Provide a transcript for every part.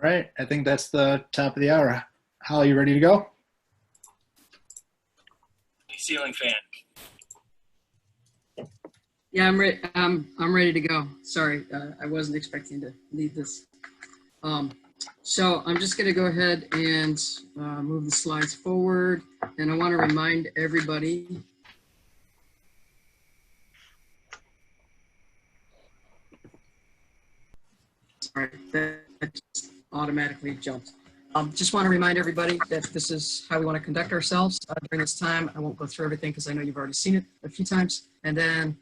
right, I think that's the top of the hour. Hal, you ready to go? Ceiling fan. Yeah, I'm ready. I'm ready to go. Sorry, I wasn't expecting to lead this. So I'm just going to go ahead and move the slides forward, and I want to remind everybody. Sorry, that just automatically jumped. Just want to remind everybody that this is how we want to conduct ourselves during this time. I won't go through everything because I know you've already seen it a few times. And then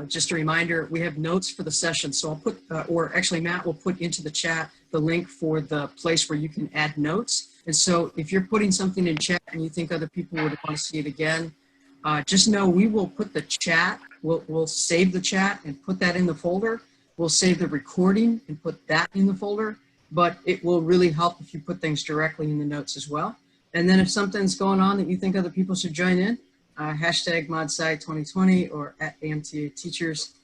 just a reminder, we have notes for the session. So I'll put, or actually Matt will put into the chat the link for the place where you can add notes. And so if you're putting something in chat and you think other people would want to see it again, just know we will put the chat, we'll save the chat and put that in the folder. We'll save the recording and put that in the folder, but it will really help if you put things directly in the notes as well. And then if something's going on that you think other people should join in, hashtag ModSci2020 or at AMTA Teachers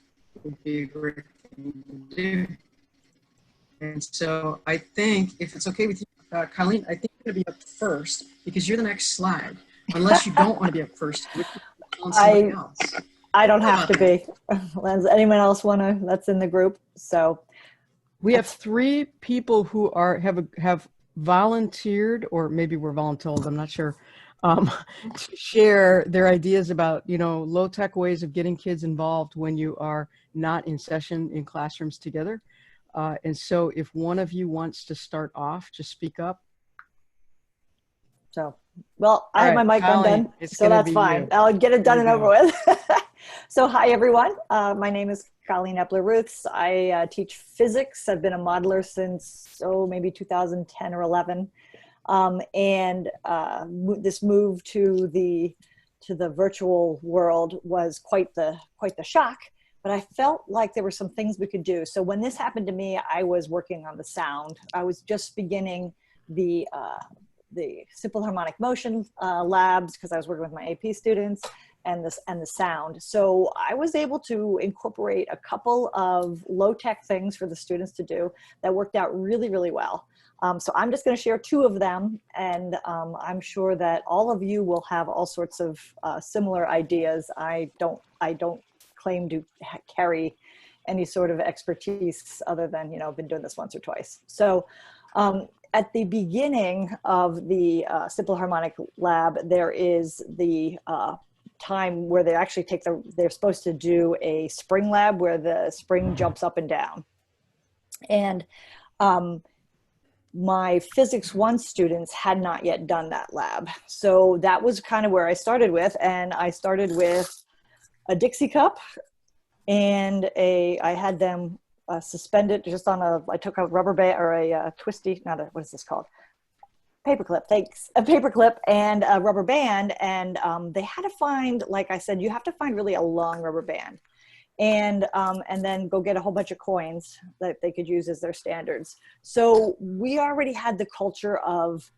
would be a great thing to do. And so I think, if it's okay with you, Colleen, I think you're going to be up first because you're the next slide. Unless you don't want to be up first, we can on somebody else. I don't have to be. Does anyone else want to? That's in the group. So we have 3 people who are have volunteered, or maybe were voluntold, I'm not sure, to share their ideas about, you know, low-tech ways of getting kids involved when you are not in session in classrooms together. And so if one of you wants to start off, just speak up. So, well, I have my mic undone, so that's fine. You. I'll get it done and over with. So hi, everyone. My name is Colleen Epler-Ruths. I teach physics. I've been a modeler since, maybe 2010 or 11. This move to the virtual world was quite the shock, but I felt like there were some things we could do. So when this happened to me, I was working on the sound. I was just beginning the simple harmonic motion labs because I was working with my AP students, and the sound. So I was able to incorporate a couple of low-tech things for the students to do that worked out really, really well. So I'm just going to share 2 of them, and I'm sure that all of you will have all sorts of similar ideas. I don't claim to carry any sort of expertise other than, you know, I've been doing this once or twice. So at the beginning of the Simple Harmonic Lab, there is the time where they actually they're supposed to do a spring lab where the spring jumps up and down. And my Physics 1 students had not yet done that lab. So that was kind of where I started with, and I started with a Dixie cup, and I had them suspended just on I took a rubber band or a twisty, what is this called? Paperclip, thanks. A paperclip and a rubber band. And they had to find, like I said, you have to find really a long rubber band. And then go get a whole bunch of coins that they could use as their standards. So we already had the culture of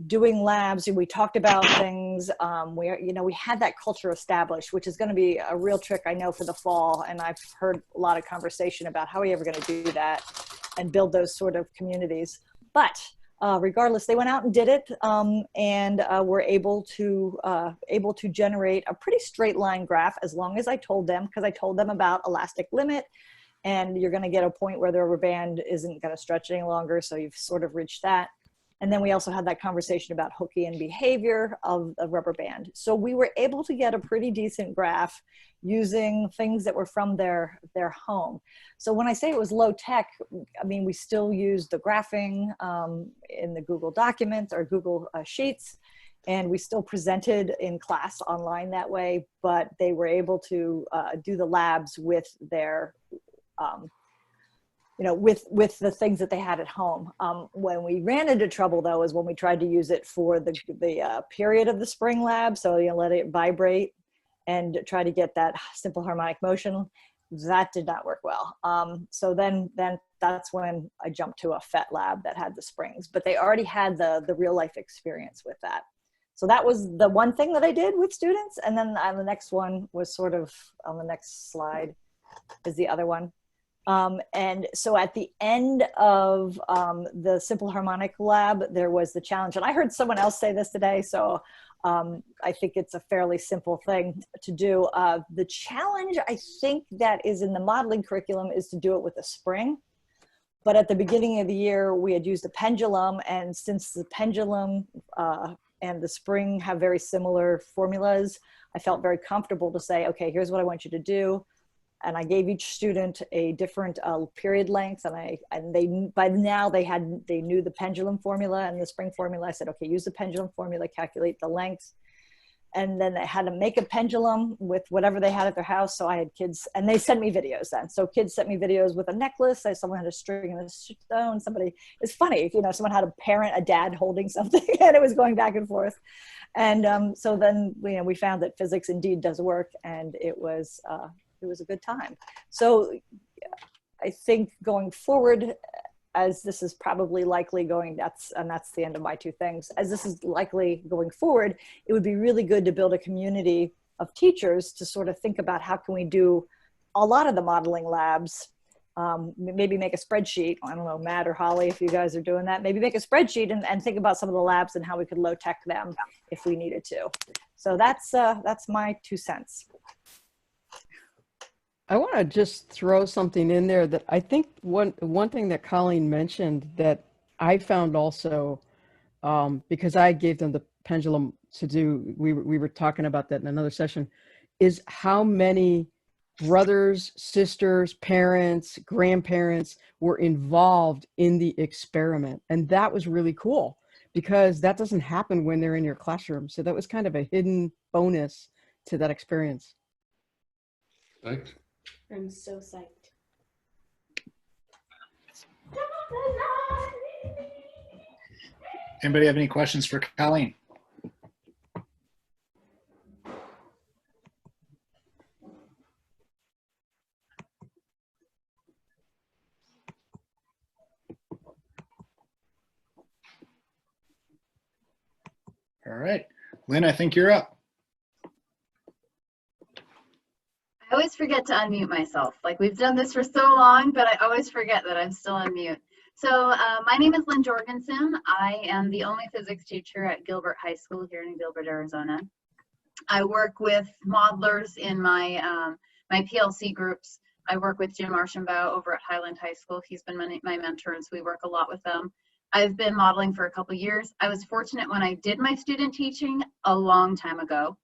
doing labs, and we talked about things where, you know, we had that culture established, which is going to be a real trick, I know, for the fall. And I've heard a lot of conversation about how are we ever going to do that and build those sort of communities. But regardless, they went out and did it, and were able to generate a pretty straight line graph, as long as I told them, because I told them about elastic limit, and you're going to get a point where the rubber band isn't going to stretch any longer, so you've sort of reached that. And then we also had that conversation about Hookean behavior of the rubber band. So we were able to get a pretty decent graph using things that were from their home. So when I say it was low tech, I mean, we still used the graphing in the Google Documents or Google Sheets, and we still presented in class online that way, but they were able to do the labs with their you know, with the things that they had at home. When we ran into trouble, though, is when we tried to use it for the period of the spring lab. So, you know, let it vibrate and try to get that simple harmonic motion. That did not work well. So then that's when I jumped to a FET lab that had the springs, but they already had the real life experience with that. So that was the one thing that I did with students. And then the next one was sort of on the next slide is the other one. And so at the end of the simple harmonic lab, there was the challenge. And I heard someone else say this today, so I think it's a fairly simple thing to do. The challenge, I think, that is in the modeling curriculum is to do it with a spring. But at the beginning of the year, we had used a pendulum. And since the pendulum and the spring have very similar formulas, I felt very comfortable to say, okay, here's what I want you to do. And I gave each student a different period length, and they by now they knew the pendulum formula and the spring formula. I said, okay, use the pendulum formula, calculate the length, and then they had to make a pendulum with whatever they had at their house. So I had kids, and they sent me videos then. So kids sent me videos with a necklace. Someone had a string and a stone. It's funny, you know, someone had a dad holding something, and it was going back and forth. And so then, you know, we found that physics indeed does work, and it was a good time. So I think going forward, as this is probably likely going, that's the end of my two things. As this is likely going forward, it would be really good to build a community of teachers to sort of think about how can we do a lot of the modeling labs. Maybe make a spreadsheet. I don't know, Matt or Holly, if you guys are doing that, maybe make a spreadsheet and think about some of the labs and how we could low tech them if we needed to. So that's my 2 cents. I want to just throw something in there that I think one thing that Colleen mentioned that I found also, because I gave them the pendulum to do, we were talking about that in another session, is how many brothers, sisters, parents, grandparents were involved in the experiment. And that was really cool because that doesn't happen when they're in your classroom. So that was kind of a hidden bonus to that experience. Thanks. I'm so psyched. Anybody have any questions for Colleen? All right, Lynn, I think you're up. I always forget to unmute myself. Like, we've done this for so long, but I always forget that I'm still on mute. So my name is Lynn Jorgensen. I am the only physics teacher at Gilbert High School here in Gilbert, Arizona. I work with modelers in my my PLC groups. I work with Jim Archambault over at Highland High School. He's been my mentor, and so we work a lot with them. I've been modeling for a couple years. I was fortunate when I did my student teaching a long time ago.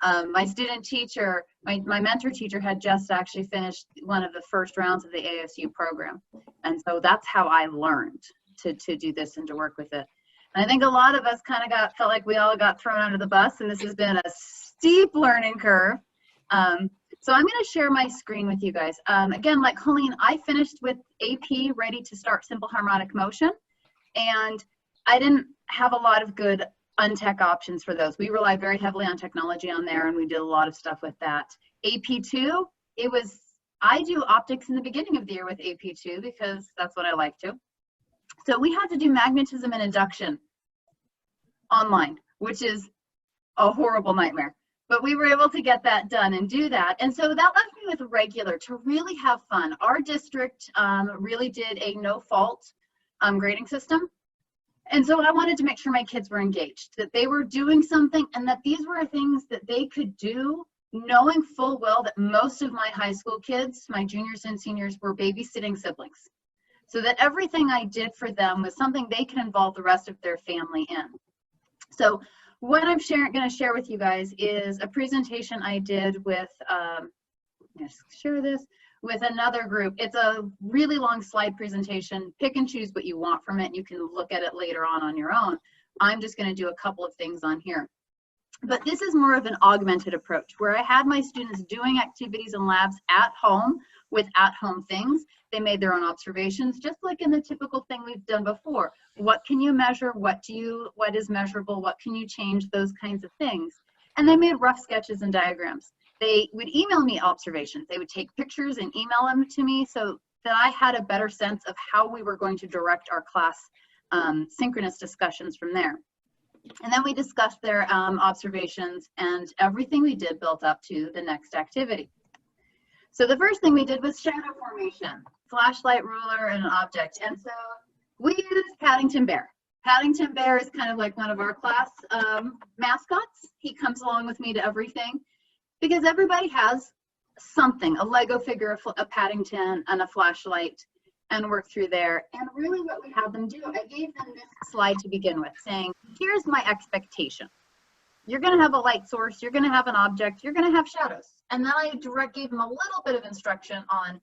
My student teacher, my mentor teacher had just actually finished one of the first rounds of the ASU program. And so that's how I learned to do this and to work with it. And I think a lot of us kind of felt like we all got thrown under the bus, and this has been a steep learning curve. So I'm going to share my screen with you guys. Again, like Colleen, I finished with AP ready to start simple harmonic motion. And I didn't have a lot of good untech options for those. We relied very heavily on technology on there, and we did a lot of stuff with that. AP2, I do optics in the beginning of the year with AP2 because that's what I like to. So we had to do magnetism and induction online, which is a horrible nightmare. But we were able to get that done and do that. And so that left me with regular to really have fun. Our district really did a no fault grading system. And so I wanted to make sure my kids were engaged, that they were doing something, and that these were things that they could do, knowing full well that most of my high school kids, my juniors and seniors, were babysitting siblings. So that everything I did for them was something they could involve the rest of their family in. So what I'm going to share with you guys is a presentation I did with, let's share this, with another group. It's a really long slide presentation. Pick and choose what you want from it. You can look at it later on your own. I'm just going to do a couple of things on here. But this is more of an augmented approach where I had my students doing activities and labs at home with at-home things. They made their own observations, just like in the typical thing we've done before. What can you measure? What is measurable? What can you change? Those kinds of things. And they made rough sketches and diagrams. They would email me observations. They would take pictures and email them to me so that I had a better sense of how we were going to direct our class synchronous discussions from there. And then we discussed their observations, and everything we did built up to the next activity. So the first thing we did was shadow formation, flashlight, ruler, and an object. And so we used Paddington Bear. Paddington Bear is kind of like one of our class mascots. He comes along with me to everything because everybody has something, a Lego figure, a Paddington, and a flashlight, and work through there. And really what we had them do, I gave them this slide to begin with saying, here's my expectation. You're going to have a light source, you're going to have an object, you're going to have shadows. And then I gave them a little bit of instruction on,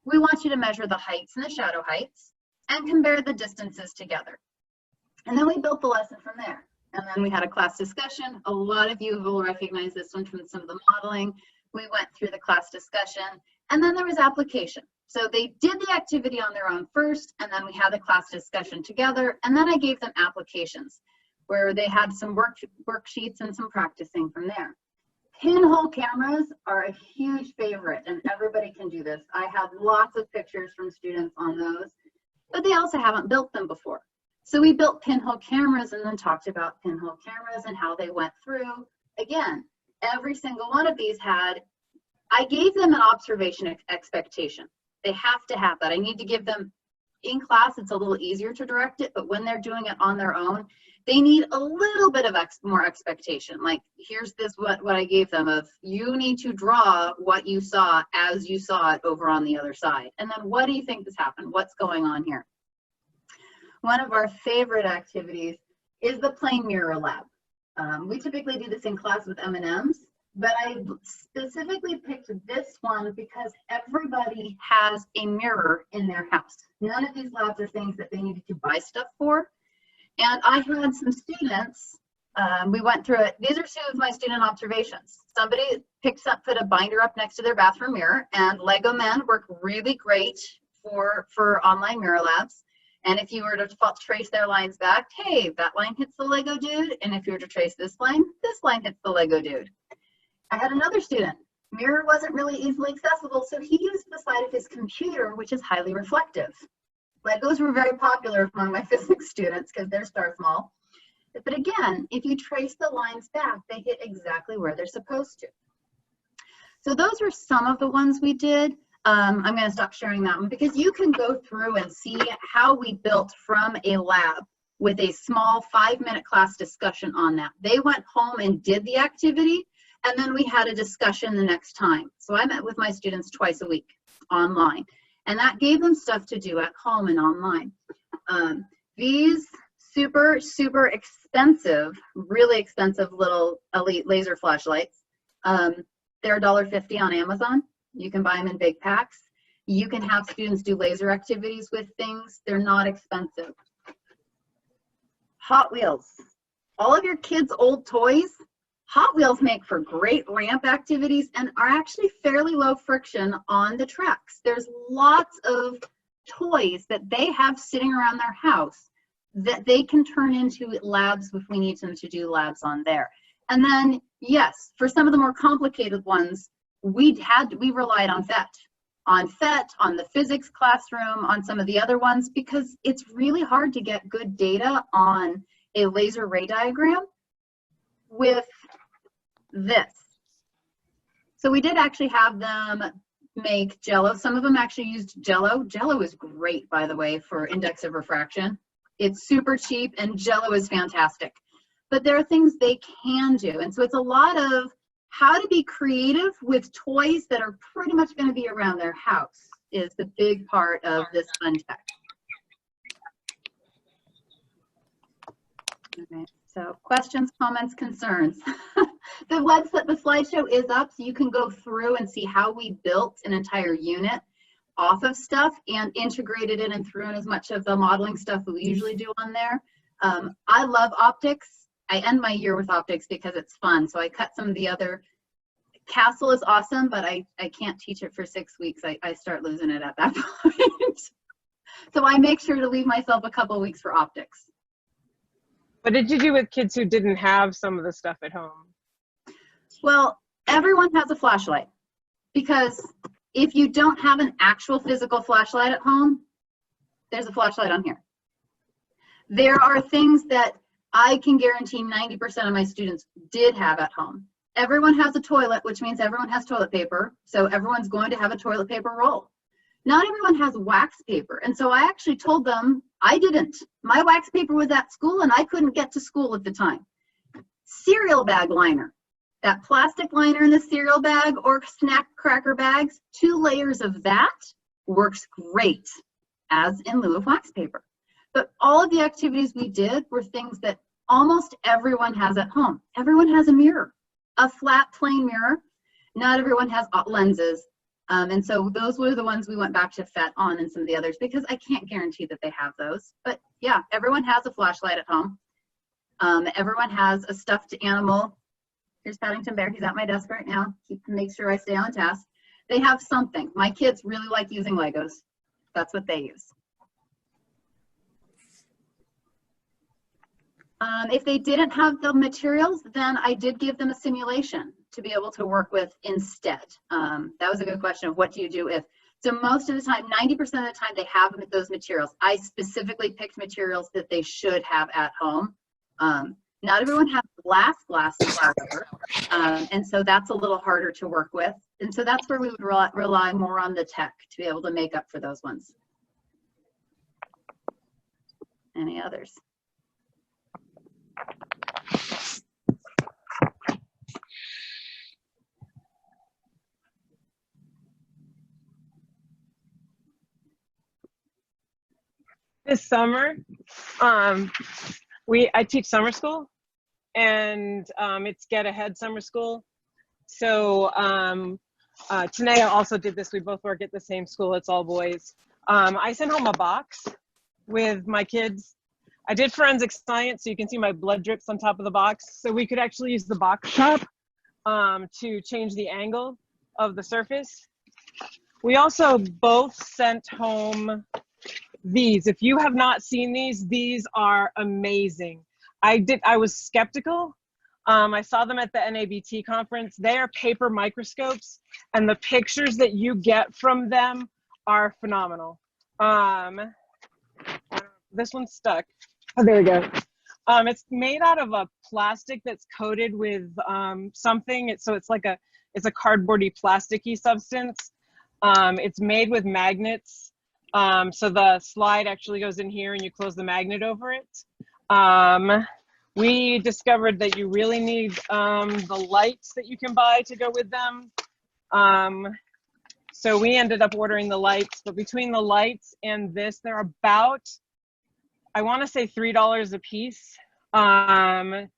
we want you to measure the heights and the shadow heights and compare the distances together. And then we built the lesson from there. And then we had a class discussion. A lot of you will recognize this one from some of the modeling. We went through the class discussion, and then there was application. So they did the activity on their own first, and then we had the class discussion together, and then I gave them applications where they had some worksheets and some practicing from there. Pinhole cameras are a huge favorite, and everybody can do this. I have lots of pictures from students on those, but they also haven't built them before. So we built pinhole cameras and then talked about pinhole cameras and how they went through. Again, every single one of these I gave them an observation expectation. They have to have that. I need to give them, in class, it's a little easier to direct it, but when they're doing it on their own, they need a little bit of more expectation. Like, here's what I gave them of, you need to draw what you saw as you saw it over on the other side. And then what do you think has happened? What's going on here? One of our favorite activities is the plane mirror lab. We typically do this in class with M&Ms, but I specifically picked this one because everybody has a mirror in their house. None of these labs are things that they needed to buy stuff for. And I had some students, we went through it. These are two of my student observations. Somebody put a binder up next to their bathroom mirror, and Lego men work really great for online mirror labs. And if you were to trace their lines back, hey, that line hits the Lego dude. And if you were to trace this line hits the Lego dude. I had another student, mirror wasn't really easily accessible, so he used the side of his computer, which is highly reflective. Legos were very popular among my physics students because they're star small. But again, if you trace the lines back, they hit exactly where they're supposed to. So those are some of the ones we did. I'm going to stop sharing that one because you can go through and see how we built from a lab with a small 5-minute class discussion on that. They went home and did the activity, and then we had a discussion the next time. So I met with my students twice a week online, and that gave them stuff to do at home and online. These super, super expensive, really expensive little Elite laser flashlights, they're $1.50 on Amazon. You can buy them in big packs. You can have students do laser activities with things. They're not expensive. Hot Wheels. All of your kids' old toys, Hot Wheels make for great ramp activities and are actually fairly low friction on the tracks. There's lots of toys that they have sitting around their house that they can turn into labs if we need them to do labs on there. And then, yes, for some of the more complicated ones, we relied on PhET, on the physics classroom, on some of the other ones, because it's really hard to get good data on a laser ray diagram with this. So we did actually have them make Jello. Some of them actually used Jello. Jello is great, by the way, for index of refraction. It's super cheap, and Jello is fantastic. But there are things they can do. And so it's a lot of how to be creative with toys that are pretty much going to be around their house is the big part of this fun tech. Okay, so questions, comments, concerns. The slideshow is up, so you can go through and see how we built an entire unit off of stuff and integrated it and threw in as much of the modeling stuff that we usually do on there. I love optics. I end my year with optics because it's fun. So I cut some of the other. Castle is awesome, but I can't teach it for 6 weeks. I start losing it at that point. So I make sure to leave myself a couple weeks for optics. What did you do with kids who didn't have some of the stuff at home? Well, everyone has a flashlight, because if you don't have an actual physical flashlight at home, there's a flashlight on here. There are things that I can guarantee 90% of my students did have at home. everyone has a toilet, which means everyone has toilet paper. So everyone's going to have a toilet paper roll. Not everyone has wax paper. And so I actually told them I didn't. My wax paper was at school and I couldn't get to school at the time. Cereal bag liner. That plastic liner in the cereal bag or snack cracker bags, 2 layers of that works great as in lieu of wax paper. But all of the activities we did were things that almost everyone has at home. Everyone has a mirror, a flat plain mirror. Not everyone has lenses. And so those were the ones we went back to FET on and some of the others because I can't guarantee that they have those. But yeah, everyone has a flashlight at home. Everyone has a stuffed animal. Here's Paddington Bear. He's at my desk right now. He makes sure I stay on task. They have something. My kids really like using Legos. That's what they use. If they didn't have the materials, then I did give them a simulation to be able to work with instead. That was a good question of what do you do if. So most of the time, 90% of the time they have those materials. I specifically picked materials that they should have at home. Not everyone has glasses, however, and so that's a little harder to work with. And so that's where we would rely more on the tech to be able to make up for those ones. Any others? This summer, I teach summer school, and it's Get Ahead Summer School. So Tanea also did this. We both work at the same school. It's all boys. I sent home a box with my kids. I did forensic science, so you can see my blood drips on top of the box. So we could actually use the box top to change the angle of the surface. We also both sent home these. If you have not seen these are amazing. I was skeptical. I saw them at the NABT conference. They are paper microscopes, and the pictures that you get from them are phenomenal. This one's stuck. Oh, there we go. It's made out of a plastic that's coated with something. It's a cardboardy plasticky substance. It's made with magnets. So the slide actually goes in here and you close the magnet over it. We discovered that you really need the lights that you can buy to go with them. So we ended up ordering the lights, but between the lights and this, they're about, I want to say $3 a piece. The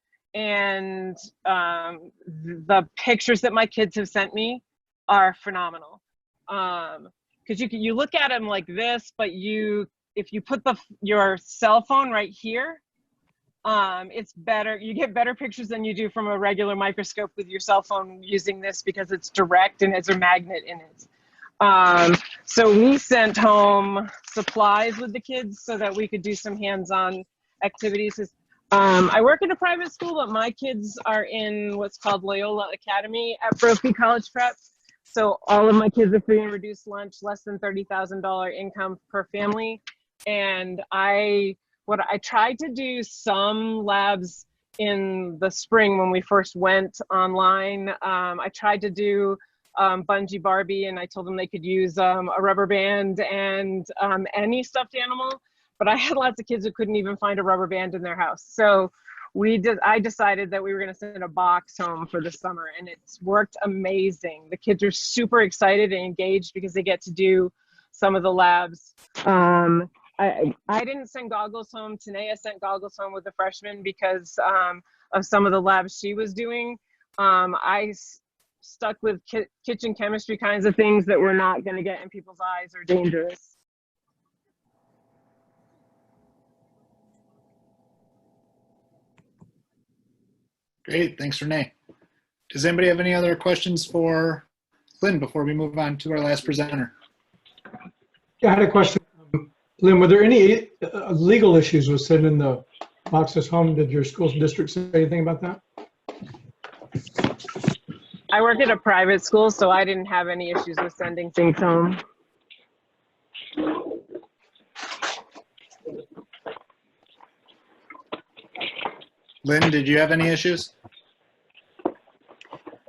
pictures that my kids have sent me are phenomenal. Because you look at them like this, but if you put your cell phone right here, it's better. You get better pictures than you do from a regular microscope with your cell phone using this because it's direct and has a magnet in it. So we sent home supplies with the kids so that we could do some hands-on activities. I work in a private school, but my kids are in what's called Loyola Academy at Brophy College Prep. So all of my kids are free and reduced lunch, less than $30,000 income per family. And I tried to do some labs in the spring when we first went online. I tried to do Bungee Barbie, and I told them they could use a rubber band and any stuffed animal, but I had lots of kids who couldn't even find a rubber band in their house. So I decided that we were going to send a box home for the summer, and it's worked amazing. The kids are super excited and engaged because they get to do some of the labs. I didn't send goggles home. Tanea sent goggles home with the freshmen because of some of the labs she was doing. I stuck with kitchen chemistry kinds of things that were not going to get in people's eyes or dangerous. Great, thanks, Renee. Does anybody have any other questions for Lynn before we move on to our last presenter? Yeah, I had a question. Lynn, were there any legal issues with sending the boxes home? Did your school district say anything about that? I work at a private school, so I didn't have any issues with sending things home. Lynn, did you have any issues?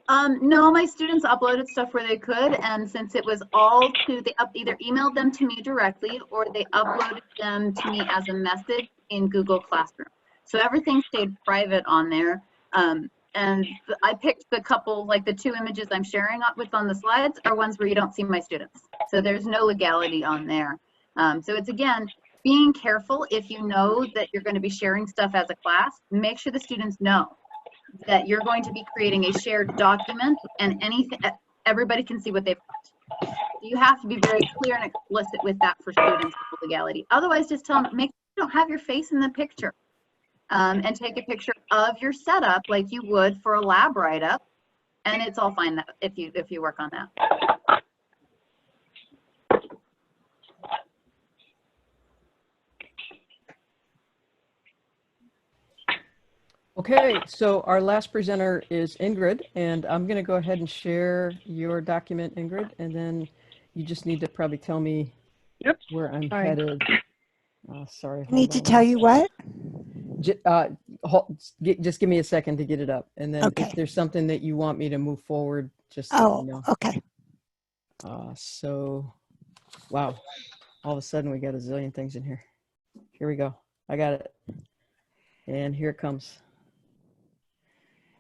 No, my students uploaded stuff where they could, and since it was all to, they either emailed them to me directly or they uploaded them to me as a message in Google Classroom. So everything stayed private on there. And I picked the couple, like the 2 images I'm sharing with on the slides are ones where you don't see my students. So there's no legality on there. So it's, again, being careful. If you know that you're going to be sharing stuff as a class, make sure the students know that you're going to be creating a shared document, and anything, everybody can see what they've got. You have to be very clear and explicit with that for students with legality. Otherwise, just tell them, make sure you don't have your face in the picture, and take a picture of your setup like you would for a lab write-up, and it's all fine if you work on that. Okay, so our last presenter is Ingrid, and I'm going to go ahead and share your document, Ingrid, and then you just need to probably tell me where I'm headed. Sorry. I need to tell you what? Just give me a second to get it up, and then Okay. if there's something that you want me to move forward, just let me know. Okay. So, wow, all of a sudden we got a zillion things in here. Here we go. I got it. And here it comes.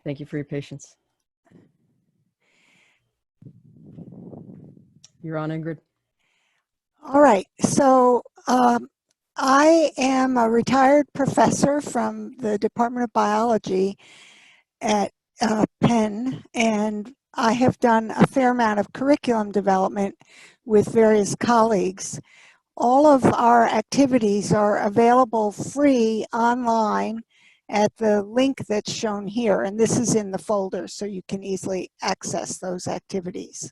Thank you for your patience. You're on, Ingrid. All right. So I am a retired professor from the Department of Biology at Penn, and I have done a fair amount of curriculum development with various colleagues. All of our activities are available free online at the link that's shown here, and this is in the folder, so you can easily access those activities.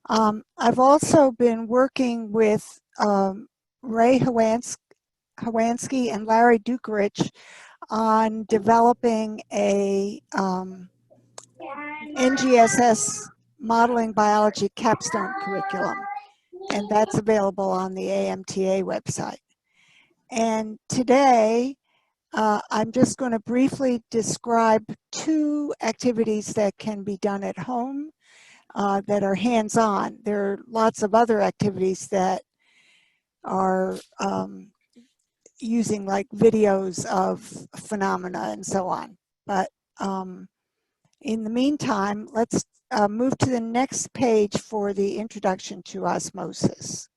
I've also been working with Ray Hawansky and Larry Dukerich on developing a NGSS modeling biology capstone curriculum, and that's available on the AMTA website. And today, I'm just going to briefly describe 2 activities that can be done at home that are hands-on. There are lots of other activities that are using like videos of phenomena and so on. But in the meantime, let's move to the next page for the introduction to osmosis.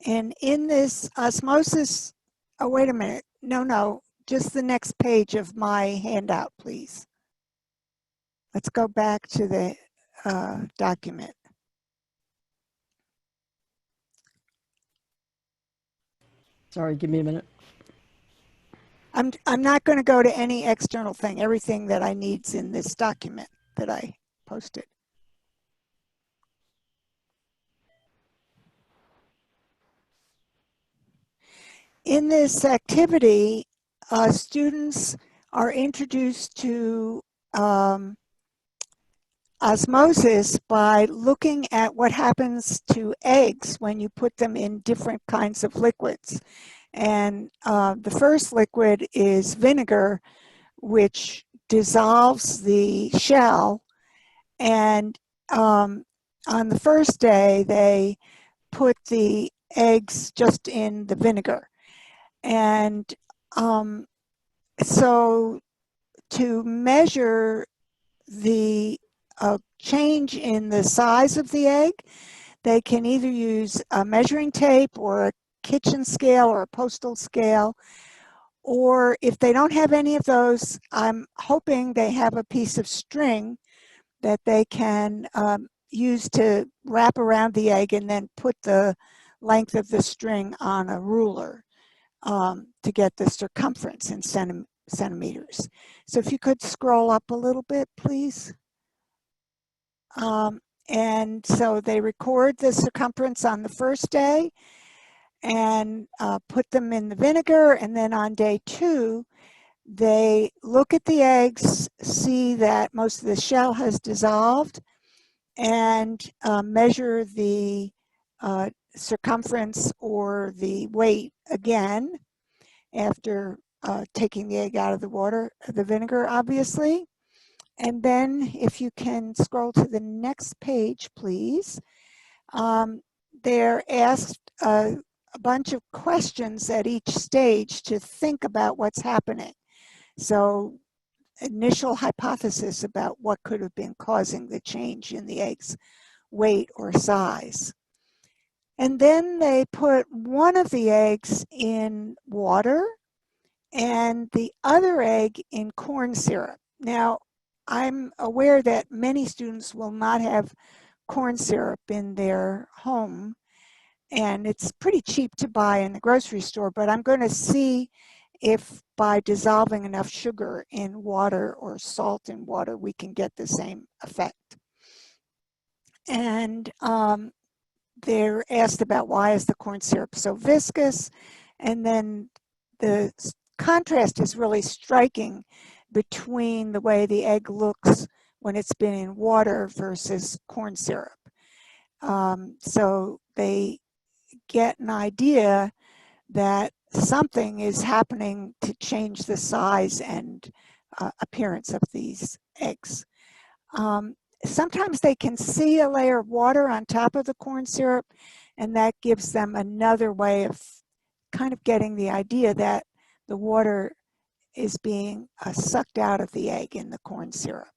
And in this osmosis, oh, wait a minute. No, just the next page of my handout, please. Let's go back to the document. Sorry, give me a minute. I'm not going to go to any external thing. Everything that I need's in this document that I posted. In this activity, students are introduced to osmosis by looking at what happens to eggs when you put them in different kinds of liquids. And the first liquid is vinegar, which dissolves the shell. And on the first day, they put the eggs just in the vinegar. And so to measure the change in the size of the egg, they can either use a measuring tape or a kitchen scale or a postal scale, or if they don't have any of those, I'm hoping they have a piece of string that they can use to wrap around the egg and then put the length of the string on a ruler to get the circumference in centimeters. So if you could scroll up a little bit, please. And so they record the circumference on the first day and put them in the vinegar, and then on day 2, they look at the eggs, see that most of the shell has dissolved, and measure the circumference or the weight again. after taking the egg out of the water, the vinegar, obviously. And then if you can scroll to the next page, please. They're asked a bunch of questions at each stage to think about what's happening. So initial hypothesis about what could have been causing the change in the egg's weight or size. And then they put one of the eggs in water and the other egg in corn syrup. Now, I'm aware that many students will not have corn syrup in their home, and it's pretty cheap to buy in the grocery store, but I'm going to see if by dissolving enough sugar in water or salt in water, we can get the same effect. And they're asked about why is the corn syrup so viscous, and then the contrast is really striking between the way the egg looks when it's been in water versus corn syrup. So they get an idea that something is happening to change the size and appearance of these eggs. Sometimes they can see a layer of water on top of the corn syrup, and that gives them another way of kind of getting the idea that the water is being sucked out of the egg in the corn syrup.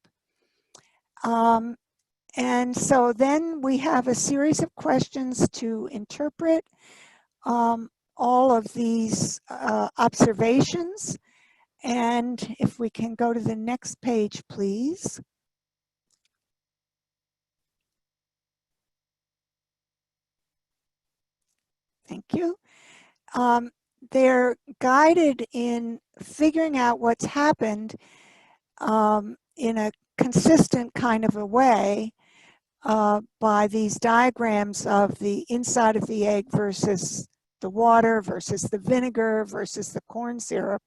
And so then we have a series of questions to interpret all of these observations. And if we can go to the next page, please. Thank you. They're guided in figuring out what's happened in a consistent kind of a way by these diagrams of the inside of the egg versus the water versus the vinegar versus the corn syrup.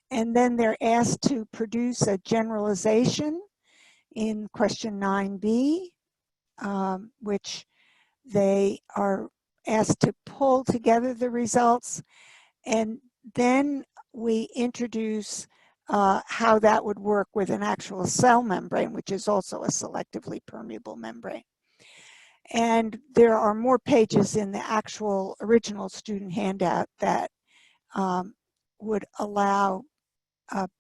And then they're asked to produce a generalization in question 9B, which they are asked to pull together the results. And then we introduce how that would work with an actual cell membrane, which is also a selectively permeable membrane. And there are more pages in the actual original student handout that would allow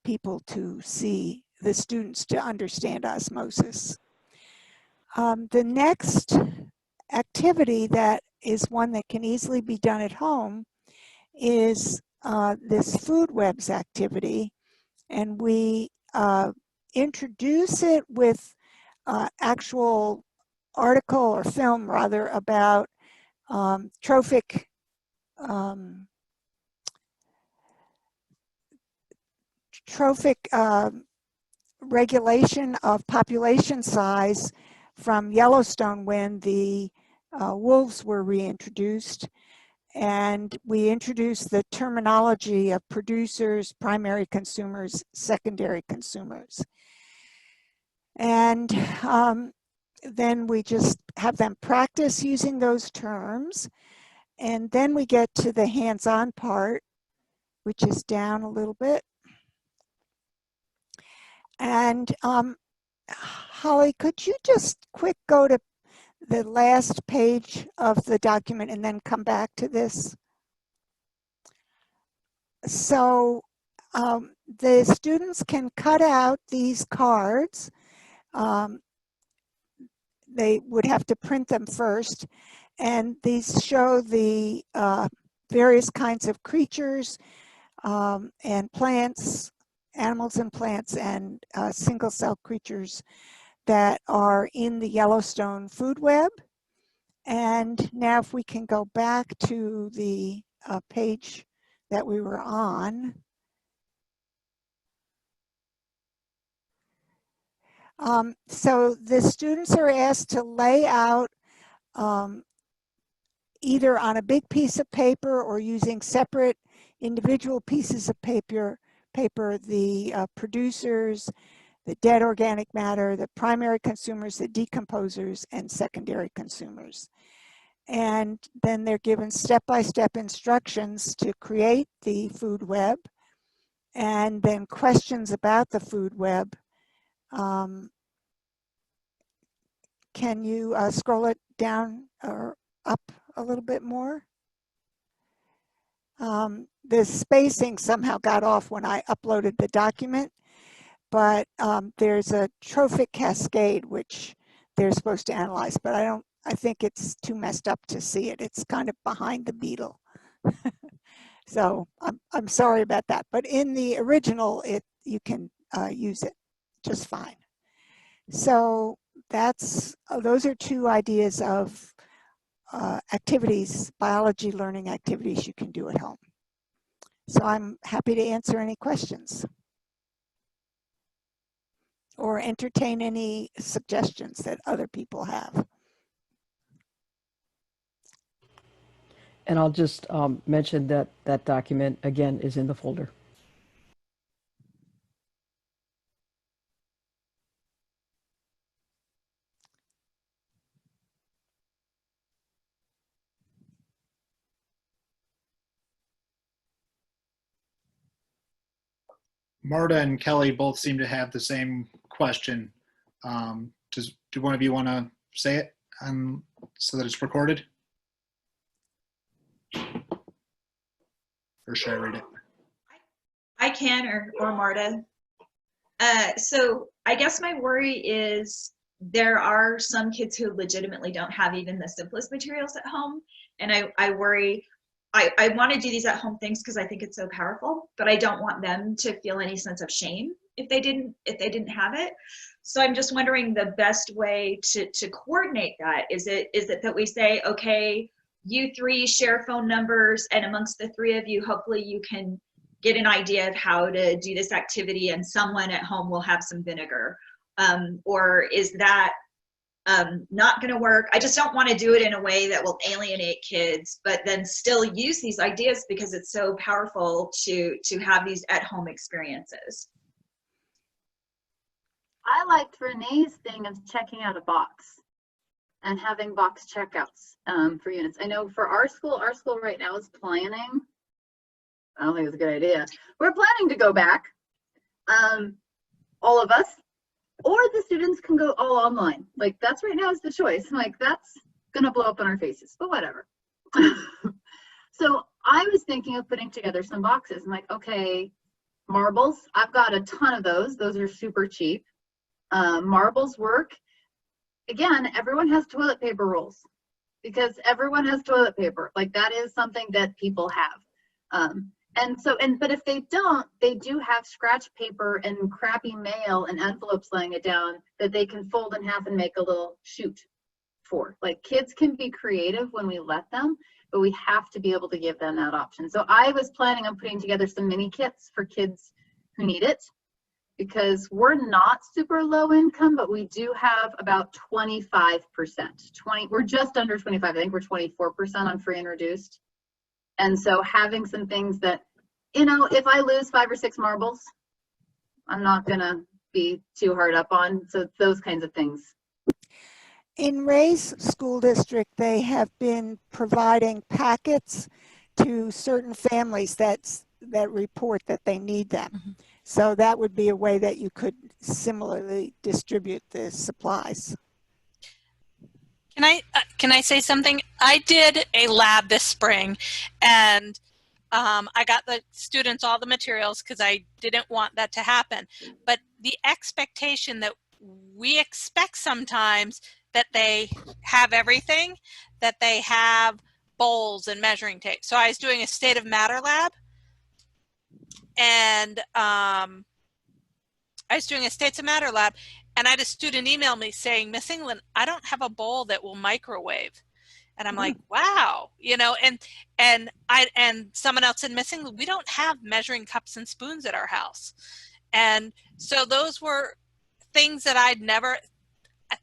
people to see, the students to understand osmosis. The next activity that is one that can easily be done at home is this food webs activity. And we introduce it with actual article or film rather about trophic regulation of population size from Yellowstone when the wolves were reintroduced. And we introduced the terminology of producers, primary consumers, secondary consumers. And then we just have them practice using those terms. And then we get to the hands-on part, which is down a little bit. And Holly, could you just quick go to the last page of the document and then come back to this? So the students can cut out these cards. They would have to print them first. And these show the various kinds of creatures and plants, animals and plants, and single cell creatures that are in the Yellowstone food web. And now if we can go back to the page that we were on. So the students are asked to lay out either on a big piece of paper or using separate individual pieces of paper, the producers, the dead organic matter, the primary consumers, the decomposers, and secondary consumers. And then they're given step-by-step instructions to create the food web, and then questions about the food web. Can you scroll it down or up a little bit more? The spacing somehow got off when I uploaded the document, but there's a trophic cascade which they're supposed to analyze, but I think it's too messed up to see it. It's kind of behind the beetle. So I'm sorry about that, but in the original, you can use it just fine. So those are two ideas of activities, biology learning activities you can do at home. So I'm happy to answer any questions or entertain any suggestions that other people have. And I'll just mention that that document, again, is in the folder. Marta and Kelly both seem to have the same question. Do one of you want to say it so that it's recorded? Or should I read it? I can, or Marta. So I guess my worry is there are some kids who legitimately don't have even the simplest materials at home. And I worry, I want to do these at home things because I think it's so powerful, but I don't want them to feel any sense of shame if they didn't have it. So I'm just wondering the best way to coordinate that. Is it that we say, okay, you three share phone numbers, and amongst the three of you, hopefully you can get an idea of how to do this activity, and someone at home will have some vinegar? Or is that not going to work? I just don't want to do it in a way that will alienate kids, but then still use these ideas because it's so powerful to have these at-home experiences. I liked Renee's thing of checking out a box and having box checkouts for units. I know for our school right now is planning. I don't think it's a good idea. We're planning to go back, all of us, or the students can go all online. Like that's right now is the choice. Like that's gonna blow up in our faces, but whatever. So I was thinking of putting together some boxes. I'm like, okay, marbles, I've got a ton of those. Those are super cheap. Marbles work. Again, everyone has toilet paper rolls because everyone has toilet paper. Like that is something that people have. But if they don't, they do have scratch paper and crappy mail and envelopes laying it down that they can fold in half and make a little chute for. Like kids can be creative when we let them, but we have to be able to give them that option. So I was planning on putting together some mini kits for kids who need it, because we're not super low income, but we do have about 25%. We're just under 25. I think we're 24% on free and reduced. And so having some things that, you know, if I lose 5 or 6 marbles, I'm not gonna be too hard up on. So those kinds of things. In Ray's school district, they have been providing packets to certain families that report that they need them. Mm-hmm. So that would be a way that you could similarly distribute the supplies. Can I say something? I did a lab this spring, and I got the students all the materials because I didn't want that to happen. But the expectation that we expect sometimes that they have everything, that they have bowls and measuring tape. So I was doing a state of matter lab, and I was doing a states of matter lab, and I had a student email me saying, Miss England, I don't have a bowl that will microwave. And I'm like, wow, you know, and someone else said, Miss England, we don't have measuring cups and spoons at our house. And so those were things that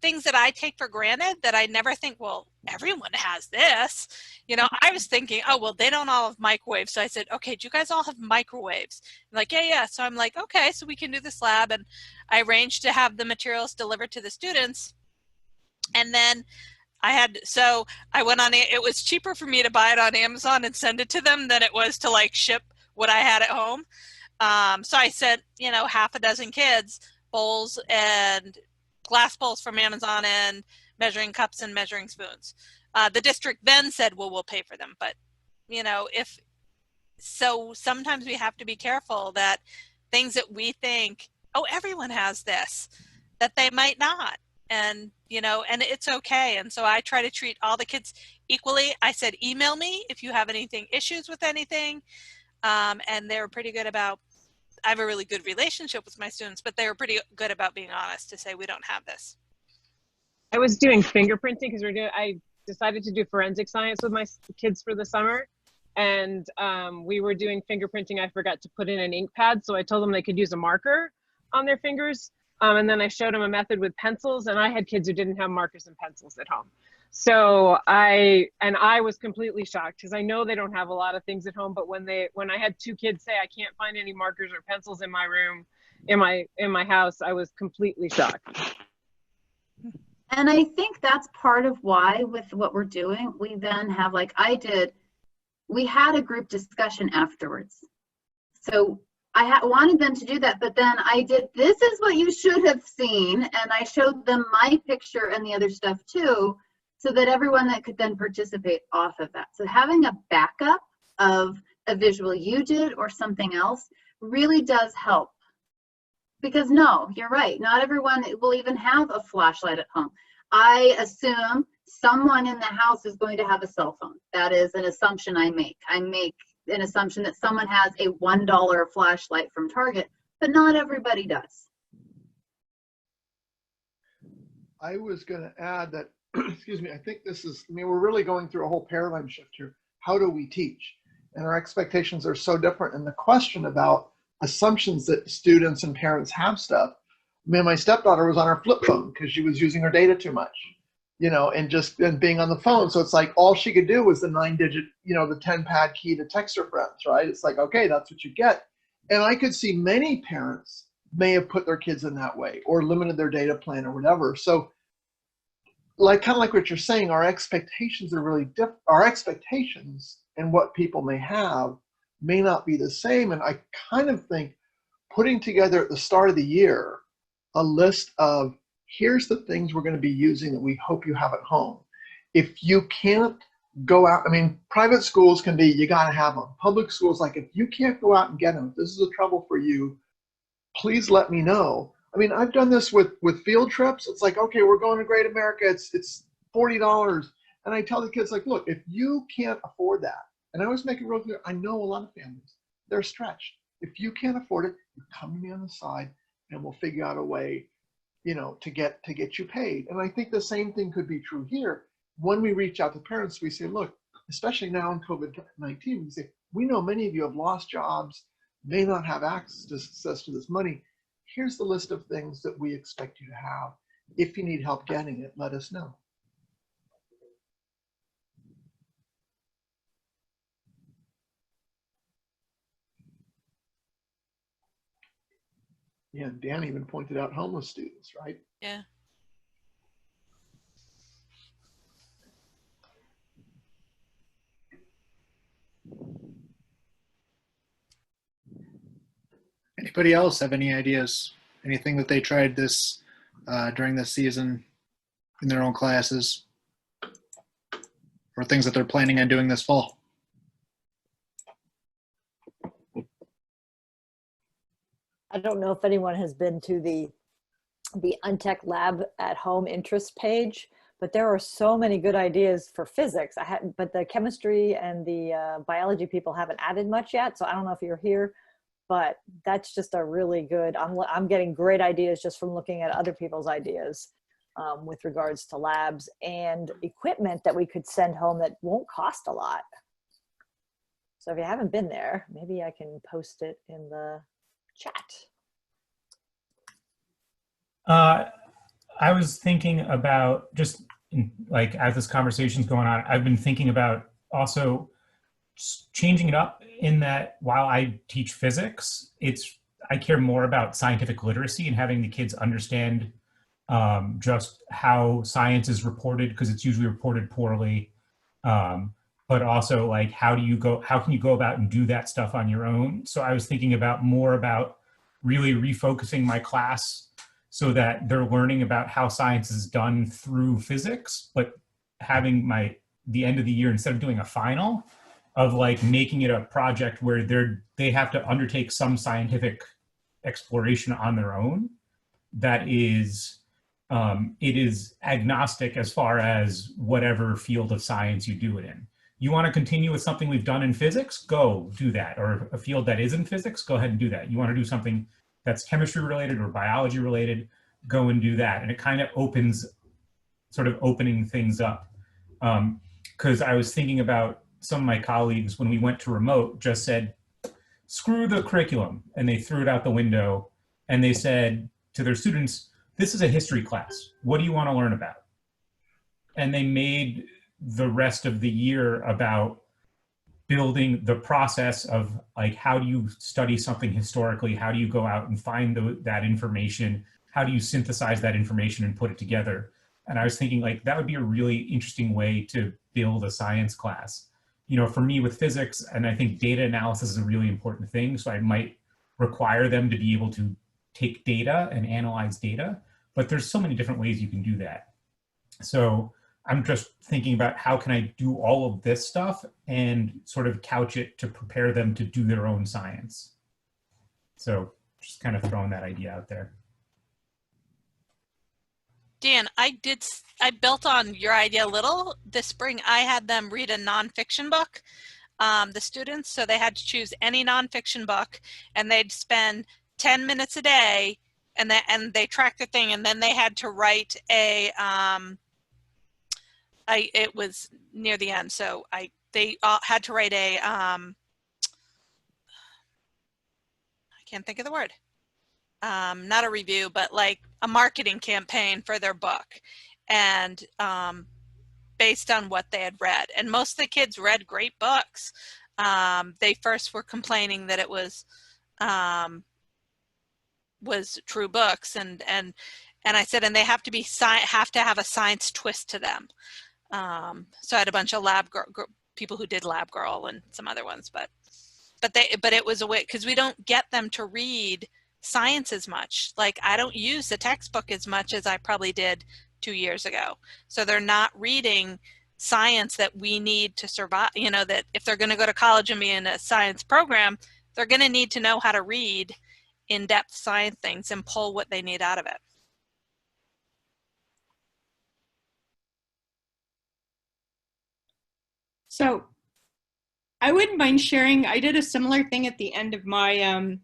things that I take for granted that I never think, well, everyone has this. You know, I was thinking, oh, well, they don't all have microwaves. So I said, okay, do you guys all have microwaves? I'm like, yeah. So I'm like, okay, so we can do this lab. And I arranged to have the materials delivered to the students. And then So I went on it. It was cheaper for me to buy it on Amazon and send it to them than it was to like ship what I had at home. So I sent, half a dozen kids bowls and glass bowls from Amazon and measuring cups and measuring spoons. The district then said, well, we'll pay for them. But, so sometimes we have to be careful that things that we think, oh, everyone has this, that they might not. And, and it's okay. And so I try to treat all the kids equally. I said, email me if you have issues with anything. And they're pretty good about, I have a really good relationship with my students, but they were pretty good about being honest to say, we don't have this. I was doing fingerprinting because I decided to do forensic science with my kids for the summer. And we were doing fingerprinting. I forgot to put in an ink pad. So I told them they could use a marker on their fingers. And then I showed them a method with pencils, and I had kids who didn't have markers and pencils at home. So I was completely shocked because I know they don't have a lot of things at home, but when I had two kids say, I can't find any markers or pencils in my room, in my house, I was completely shocked. And I think that's part of why with what we're doing, we then have, like I did, we had a group discussion afterwards. So I wanted them to do that, but then I did, this is what you should have seen. And I showed them my picture and the other stuff too, so that everyone that could then participate off of that. So having a backup of a visual you did or something else really does help. Because no, you're right, not everyone will even have a flashlight at home. I assume someone in the house is going to have a cell phone. That is an assumption I make. I make an assumption that someone has a $1 flashlight from Target, but not everybody does. I was going to add that, excuse me, I think we're really going through a whole paradigm shift here. How do we teach? And our expectations are so different. And the question about assumptions that students and parents have stuff. My stepdaughter was on her flip phone because she was using her data too much, and being on the phone. So it's like all she could do was the 9-digit, the 10-pad key to text her friends, right? It's like, okay, that's what you get. And I could see many parents may have put their kids in that way or limited their data plan or whatever. So kind of like what you're saying, our expectations are really different. Our expectations and what people may have may not be the same. And I kind of think putting together at the start of the year a list of here's the things we're going to be using that we hope you have at home. If you can't go out, private schools can be, you got to have them. Public schools, like if you can't go out and get them, if this is a trouble for you, please let me know. I've done this with field trips. It's like, okay, we're going to Great America. It's $40. And I tell the kids, like, look, if you can't afford that, and I always make it real clear, I know a lot of families, they're stretched. If you can't afford it, you come to me on the side and we'll figure out a way, to get you paid. And I think the same thing could be true here. When we reach out to parents, we say, look, especially now in COVID-19, we say, we know many of you have lost jobs, may not have access to this money. Here's the list of things that we expect you to have. If you need help getting it, let us know. Yeah, Dan even pointed out homeless students, right? Yeah. Anybody else have any ideas? Anything that they tried this during this season in their own classes? Or things that they're planning on doing this fall? I don't know if anyone has been to the Untech Lab at Home interest page, but there are so many good ideas for physics. But the chemistry and the biology people haven't added much yet, so I don't know if you're here, but that's just a really good, I'm getting great ideas just from looking at other people's ideas with regards to labs and equipment that we could send home that won't cost a lot. So if you haven't been there, maybe I can post it in the chat. I was thinking about just like as this conversation's going on, I've been thinking about also changing it up in that while I teach physics, I care more about scientific literacy and having the kids understand just how science is reported, because it's usually reported poorly. But also like, how can you go about and do that stuff on your own? So I was thinking about more about really refocusing my class so that they're learning about how science is done through physics, but having the end of the year, instead of doing a final, of like making it a project where they have to undertake some scientific exploration on their own that is it is agnostic as far as whatever field of science you do it in. You want to continue with something we've done in physics, go do that. Or a field that isn't physics, go ahead and do that. You want to do something that's chemistry related or biology related, go and do that. And it kind of sort of opening things up. Because I was thinking about some of my colleagues when we went to remote just said, screw the curriculum. And they threw it out the window and they said to their students, this is a history class. What do you want to learn about? And they made the rest of the year about building the process of like, how do you study something historically? How do you go out and find that information? How do you synthesize that information and put it together? And I was thinking like, that would be a really interesting way to build a science class. You know, for me with physics, and I think data analysis is a really important thing. So I might require them to be able to take data and analyze data, but there's so many different ways you can do that. So I'm just thinking about how can I do all of this stuff and sort of couch it to prepare them to do their own science. So just kind of throwing that idea out there. Dan, I built on your idea a little. This spring, I had them read a nonfiction book, the students. So they had to choose any nonfiction book and they'd spend 10 minutes a day and they tracked the thing. And then they had to write it was near the end. So they had to write I can't think of the word. Not a review, but like a marketing campaign for their book, and based on what they had read. And most of the kids read great books. They first were complaining that it was true books, and I said, and they have to have a science twist to them. So I had a bunch of lab people who did Lab Girl and some other ones, but it was a way, because we don't get them to read science as much. Like I don't use the textbook as much as I probably did 2 years ago. So they're not reading science that we need to survive. You know, that if they're going to go to college and be in a science program, they're going to need to know how to read in-depth science things and pull what they need out of it. So I wouldn't mind sharing. I did a similar thing at the end of my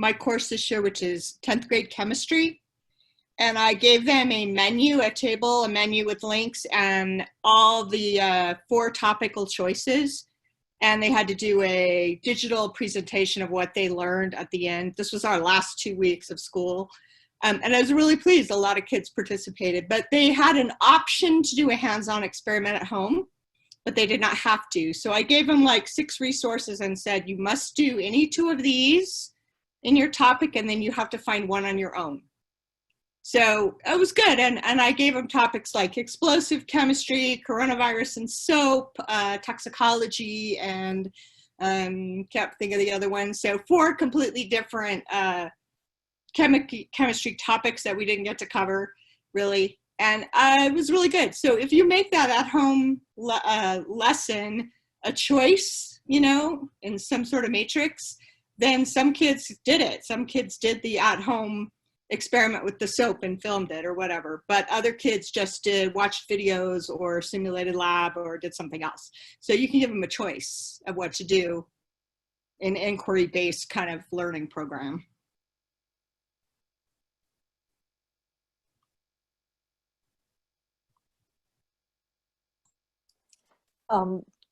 my course this year, which is 10th grade chemistry. And I gave them a menu with links and all the 4 topical choices. And they had to do a digital presentation of what they learned at the end. This was our last 2 weeks of school. And I was really pleased. A lot of kids participated, but they had an option to do a hands-on experiment at home, but they did not have to. So I gave them like 6 resources and said, you must do any 2 of these in your topic, and then you have to find one on your own. So it was good. And I gave them topics like explosive chemistry, coronavirus and soap, toxicology, and can't think of the other one. So 4 completely different chemistry topics that we didn't get to cover, really. And it was really good. So if you make that at-home lesson a choice, you know, in some sort of matrix, then some kids did it. Some kids did the at-home experiment with the soap and filmed it or whatever. But other kids just watched videos or simulated lab or did something else. So you can give them a choice of what to do in an inquiry-based kind of learning program.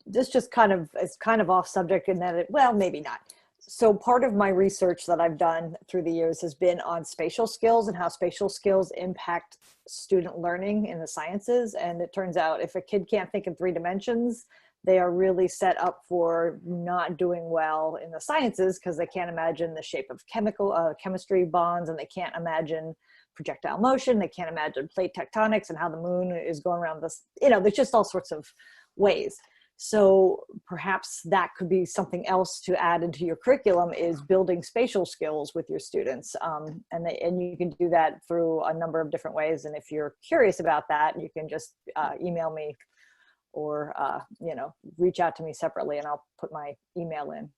This just kind of is kind of off subject in that well, maybe not. So part of my research that I've done through the years has been on spatial skills and how spatial skills impact student learning in the sciences. And it turns out if a kid can't think in 3 dimensions, they are really set up for not doing well in the sciences because they can't imagine the shape of chemistry bonds, and they can't imagine projectile motion. They can't imagine plate tectonics and how the moon is going around this. There's just all sorts of ways. So perhaps that could be something else to add into your curriculum, is building spatial skills with your students. And you can do that through a number of different ways. And if you're curious about that, you can just email me or, reach out to me separately, and I'll put my email in.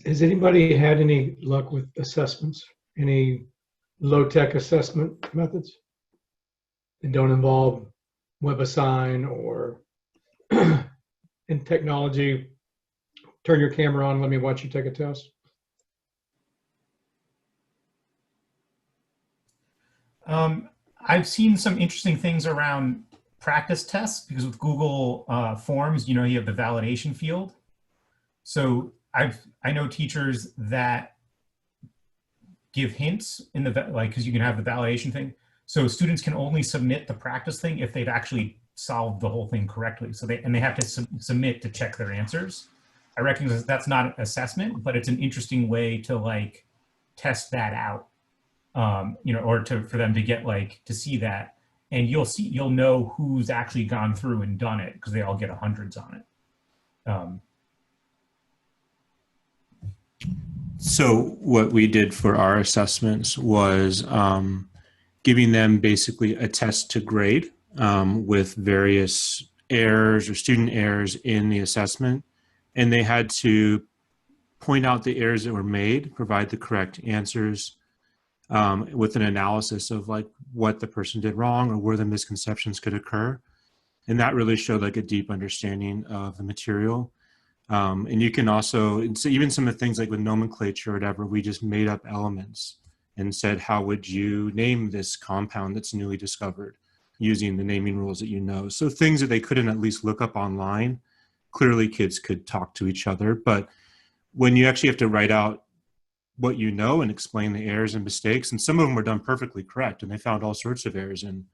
Has anybody had any luck with assessments? Any low-tech assessment methods that don't involve WebAssign or in technology, turn your camera on, let me watch you take a test? I've seen some interesting things around practice tests, because with Google Forms, you have the validation field. So I know teachers that give hints in the because you can have the validation thing. So students can only submit the practice thing if they've actually solved the whole thing correctly. So they have to submit to check their answers. I recognize that's not an assessment, but it's an interesting way to test that out. Or for them to get to see that, and you'll know who's actually gone through and done it, because they all get hundreds on it. So what we did for our assessments was giving them basically a test to grade with various errors or student errors in the assessment, and they had to point out the errors that were made, provide the correct answers, with an analysis of what the person did wrong or where the misconceptions could occur. And that really showed a deep understanding of the material. And you can also, so even some of the things with nomenclature or whatever, we just made up elements and said, how would you name this compound that's newly discovered, using the naming rules that you know. So things that they couldn't at least look up online, clearly kids could talk to each other. But when you actually have to write out what you know and explain the errors and mistakes, and some of them were done perfectly correct, and they found all sorts of errors in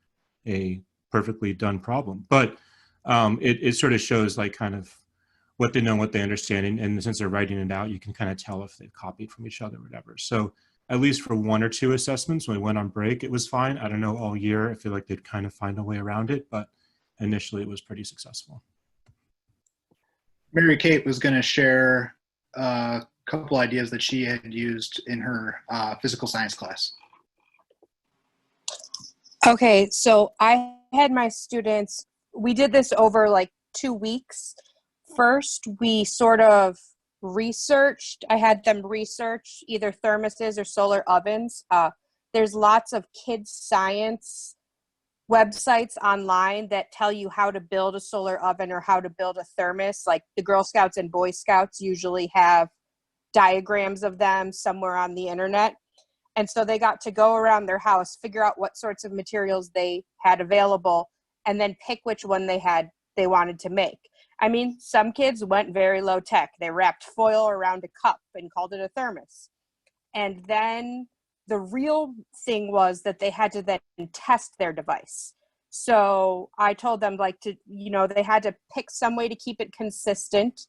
a perfectly done problem. But it sort of shows kind of what they know, what they understand, and since they're writing it out, you can kind of tell if they've copied from each other or whatever. So at least for one or two assessments, when we went on break, it was fine. I don't know, all year, I feel like they'd kind of find a way around it, but initially it was pretty successful. Mary Kate was going to share a couple ideas that she had used in her physical science class. Okay, so I had my students, we did this over 2 weeks. First, we sort of researched, I had them research either thermoses or solar ovens. There's lots of kids science websites online that tell you how to build a solar oven or how to build a thermos. Like the Girl Scouts and Boy Scouts usually have diagrams of them somewhere on the internet. And so they got to go around their house, figure out what sorts of materials they had available, and then pick which one they wanted to make. I mean, some kids went very low tech. They wrapped foil around a cup and called it a thermos. And then the real thing was that they had to then test their device. So I told them they had to pick some way to keep it consistent.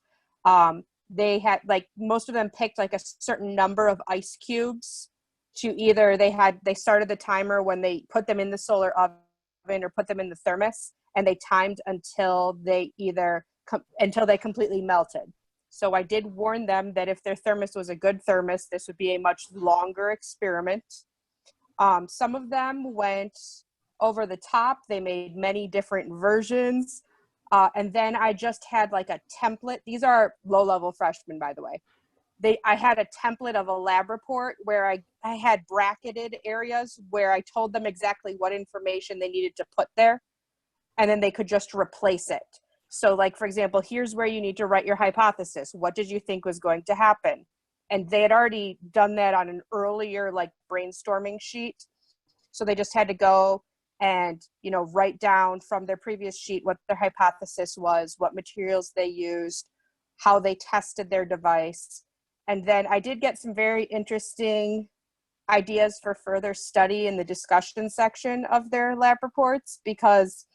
They had most of them picked a certain number of ice cubes to either they started the timer when they put them in the solar oven or put them in the thermos, and they timed until they completely melted. So I did warn them that if their thermos was a good thermos, this would be a much longer experiment. Some of them went over the top. They made many different versions. And then I just had a template. These are low-level freshmen, by the way. I had a template of a lab report where I had bracketed areas where I told them exactly what information they needed to put there, and then they could just replace it. So like, for example, here's where you need to write your hypothesis. What did you think was going to happen? And they had already done that on an earlier like brainstorming sheet. So they just had to go and, you know, write down from their previous sheet what their hypothesis was, what materials they used, how they tested their device. And then I did get some very interesting ideas for further study in the discussion section of their lab reports, because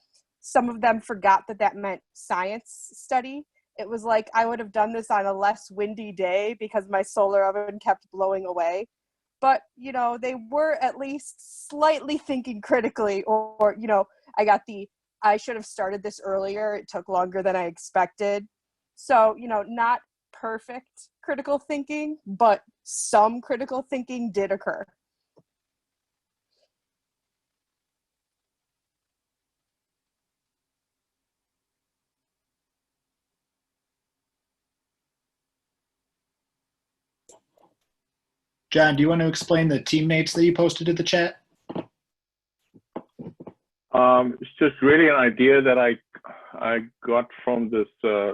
some of them forgot that that meant science study. It was like I would have done this on a less windy day because my solar oven kept blowing away. But, you know, they were at least slightly thinking critically, or you know, I should have started this earlier. It took longer than I expected. So, you know, not perfect critical thinking, but some critical thinking did occur. John, do you want to explain the teammates that you posted to the chat? It's just really an idea that I got from this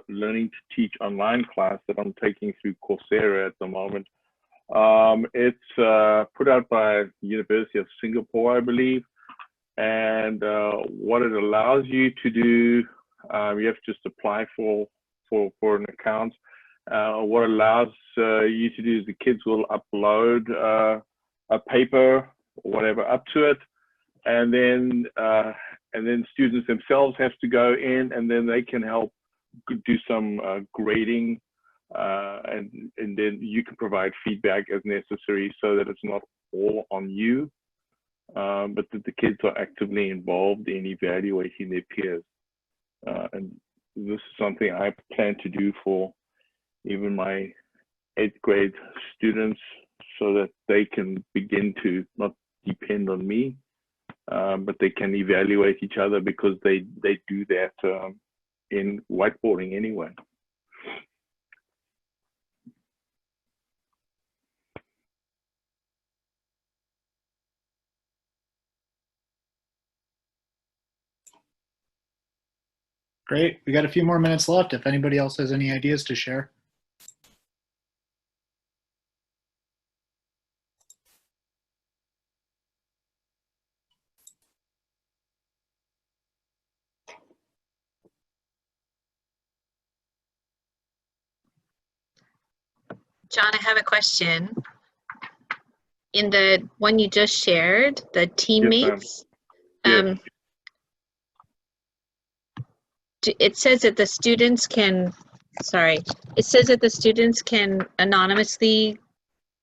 Learning to Teach online class that I'm taking through Coursera at the moment. It's put out by University of Singapore, I believe. And what it allows you to do, you have to just apply for an account. What it allows you to do is the kids will upload a paper or whatever up to it, and then students themselves have to go in, and then they can help do some grading, and then you can provide feedback as necessary, so that it's not all on you, but that the kids are actively involved in evaluating their peers. And this is something I plan to do for even my 8th grade students, so that they can begin to not depend on me, but they can evaluate each other, because they do that in whiteboarding anyway. Great. We got a few more minutes left if anybody else has any ideas to share. John, I have a question. In the one you just shared, the teammates, Yes. It says that the students can, it says that the students can anonymously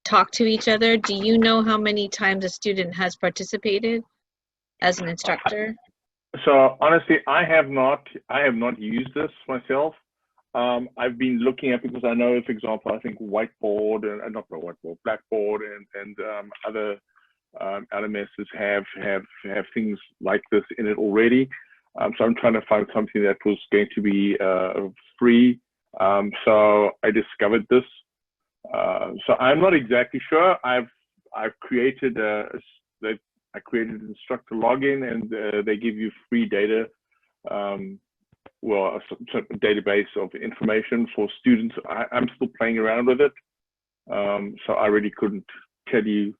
talk to each other. Do you know how many times a student has participated as an instructor? So honestly, I have not used this myself. I've been looking at, because I know, for example, I think Whiteboard and not Whiteboard, Blackboard and other LMSs have things like this in it already. So I'm trying to find something that was going to be free. So I discovered this. So I'm not exactly sure. I've created I created an instructor login, and they give you free data. Well, a database of information for students. I'm still playing around with it, so I really couldn't tell you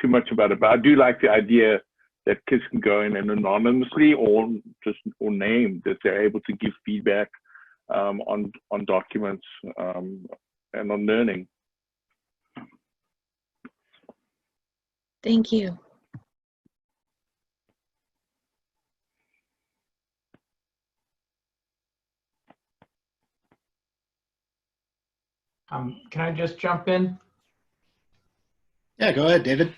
too much about it. But I do like the idea that kids can go in and anonymously or name that they're able to give feedback on documents and on learning. Thank you. Can I just jump in? Yeah, go ahead, David.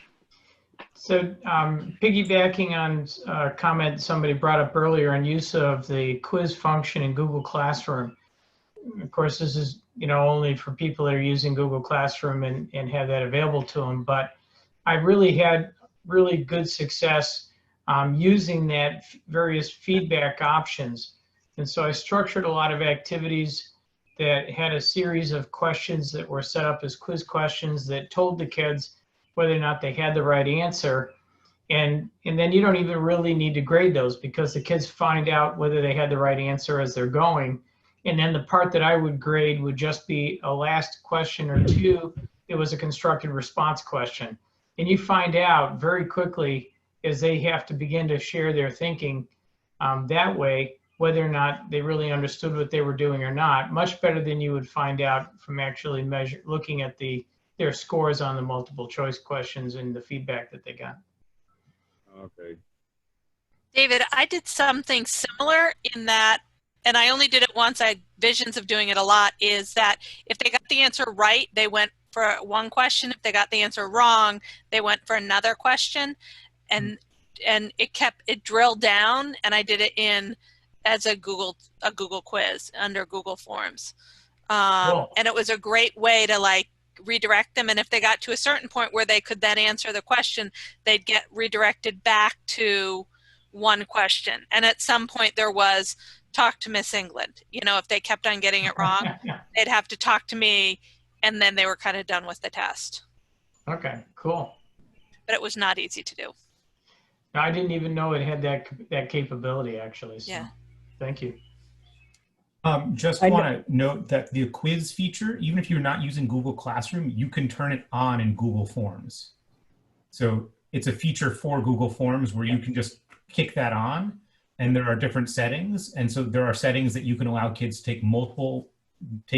So piggybacking on a comment somebody brought up earlier on use of the quiz function in Google Classroom. Of course, this is only for people that are using Google Classroom and have that available to them. But I really had really good success using that various feedback options. And so I structured a lot of activities that had a series of questions that were set up as quiz questions that told the kids whether or not they had the right answer. And then you don't even really need to grade those because the kids find out whether they had the right answer as they're going. And then the part that I would grade would just be a last question or two. It was a constructed response question. And you find out very quickly as they have to begin to share their thinking that way, whether or not they really understood what they were doing or not, much better than you would find out from actually looking at their scores on the multiple choice questions and the feedback that they got. Okay. David, I did something similar in that, and I only did it once, I had visions of doing it a lot, is that if they got the answer right, they went for one question. If they got the answer wrong, they went for another question. And it drilled down, and I did it in as a Google quiz under Google Forms. Cool. And it was a great way to like redirect them. And if they got to a certain point where they could then answer the question, they'd get redirected back to one question. And at some point there was talk to Miss England. You know, if they kept on getting it wrong, they'd have to talk to me, and then they were kind of done with the test. Okay, cool. But it was not easy to do. No, I didn't even know it had that capability actually. So Yeah. Thank you. Just want to note that the quiz feature, even if you're not using Google Classroom, you can turn it on in Google Forms. So it's a feature for Google Forms where you can just kick that on, and there are different settings. And so there are settings that you can allow kids to take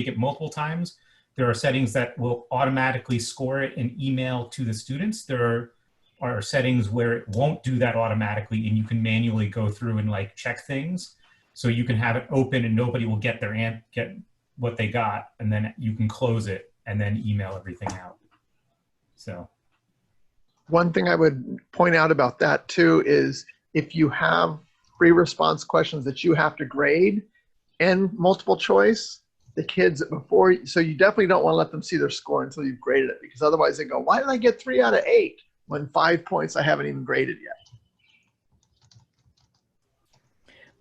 it multiple times. There are settings that will automatically score it and email to the students. There are settings where it won't do that automatically, and you can manually go through and like check things. So you can have it open and nobody will get get what they got, and then you can close it and then email everything out. So one thing I would point out about that too is if you have free response questions that you have to grade and multiple choice, the kids so you definitely don't want to let them see their score until you've graded it, because otherwise they go, why did I get 3 out of 8 when 5 points I haven't even graded yet?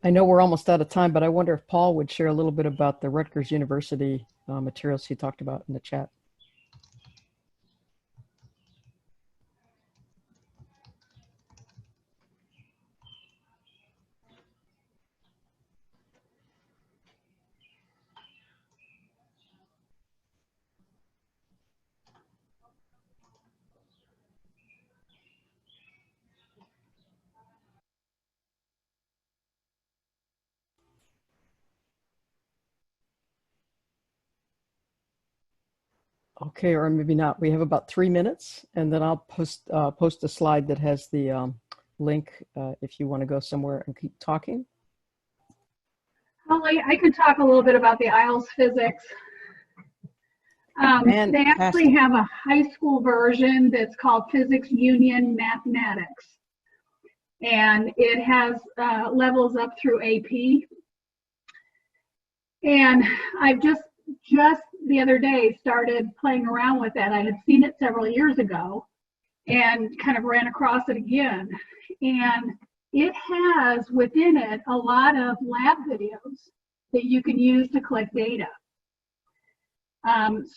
I know we're almost out of time, but I wonder if Paul would share a little bit about the Rutgers University materials he talked about in the chat. Okay, or maybe not. We have about 3 minutes, and then I'll post a slide that has the link if you want to go somewhere and keep talking. Holly, I could talk a little bit about the IELTS physics. They actually have a high school version that's called Physics Union Mathematics, and it has levels up through AP. And I've just the other day started playing around with that. I had seen it several years ago and kind of ran across it again. And it has within it a lot of lab videos that you can use to collect data.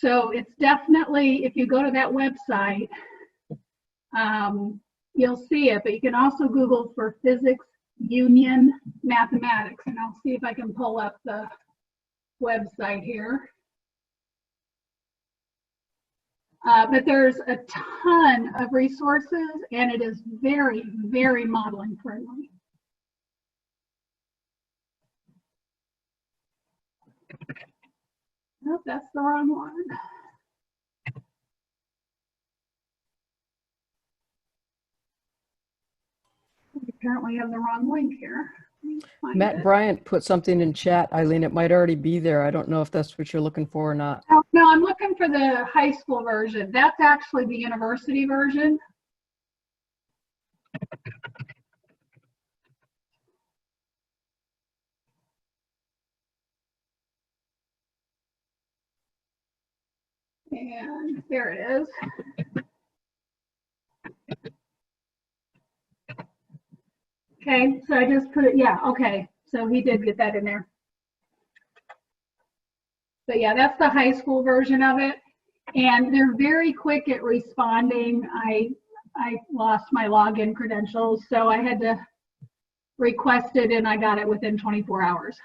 So it's definitely, if you go to that website, you'll see it, but you can also Google for Physics Union Mathematics, and I'll see if I can pull up the website here. But there's a ton of resources, and it is very, very modeling friendly. Nope, that's the wrong one. We apparently have the wrong link here. Matt Bryant put something in chat, Eileen. It might already be there. I don't know if that's what you're looking for or not. Oh, no, I'm looking for the high school version. That's actually the university version. And there it is. Okay, so I just put it, yeah, okay. So he did get that in there. But yeah, that's the high school version of it. And they're very quick at responding. I lost my login credentials, so I had to request it and I got it within 24 hours.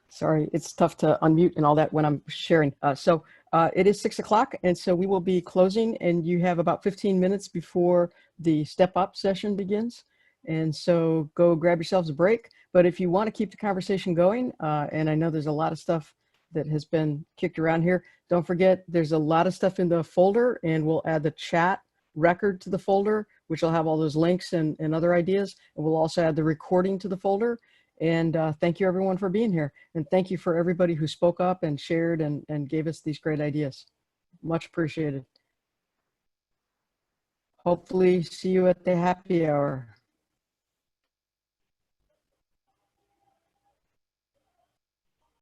Sorry, it's tough to unmute and all that when I'm sharing. It is 6 o'clock, and so we will be closing, and you have about 15 minutes before the step up session begins. And so go grab yourselves a break. But if you want to keep the conversation going, and I know there's a lot of stuff that has been kicked around here, don't forget there's a lot of stuff in the folder, and we'll add the chat record to the folder, which will have all those links and other ideas. And we'll also add the recording to the folder. And thank you everyone for being here. And thank you for everybody who spoke up and shared and gave us these great ideas. Much appreciated. Hopefully see you at the happy hour.